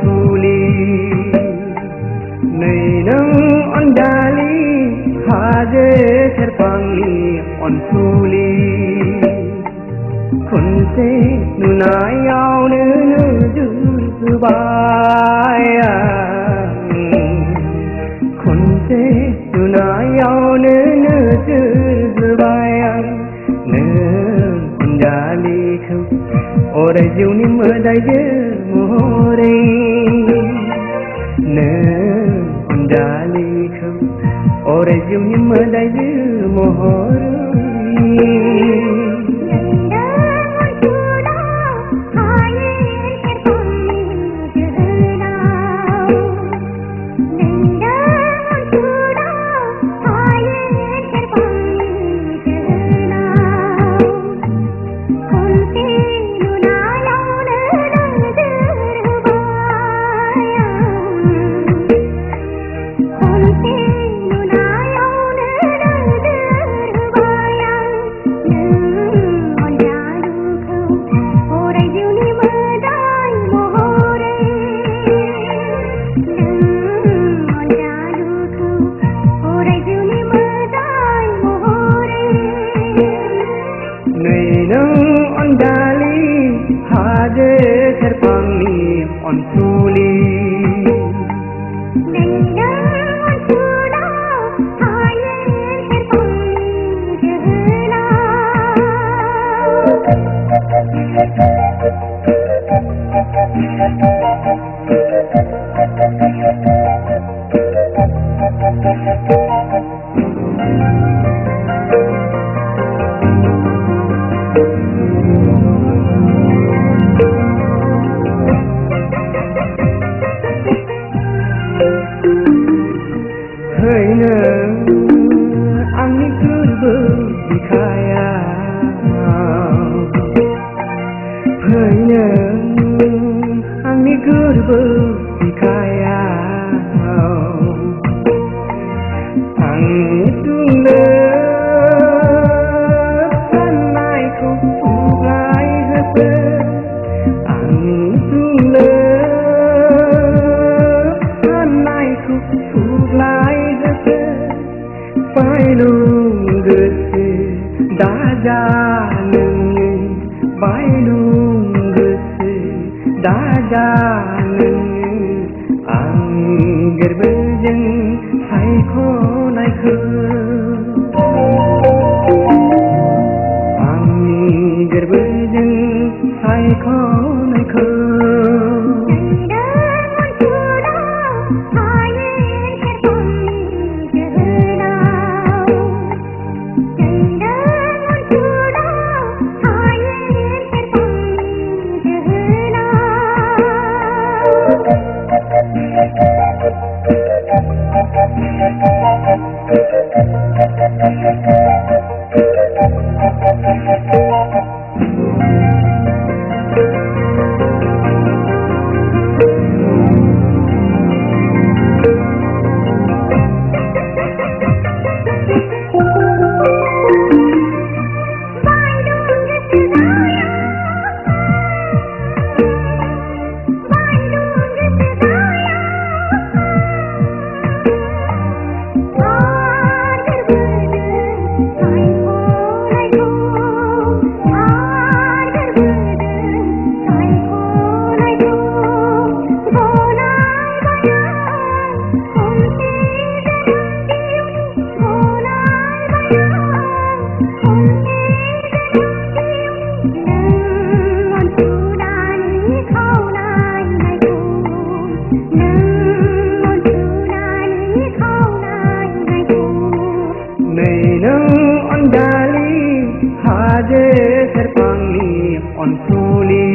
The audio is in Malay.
suli Nei nang on dali haje terpangi on suli Kunse nunayau ne jubaya Kunse nunayau ne jubaya Ne on dali khu Ore juni madai je more Ne on dali khu Ore juni madai je more on suli Ani kurbu dikaya Hanya ani kurbu dikaya Ani tunggu Sanai ku ulai hati Ani tunggu Sanai ku ulai hati Pai lung gese daja neng Pai lung gese daja neng Angger bejeng hai ko nai ke Angger bejeng hai ko nai ke on suli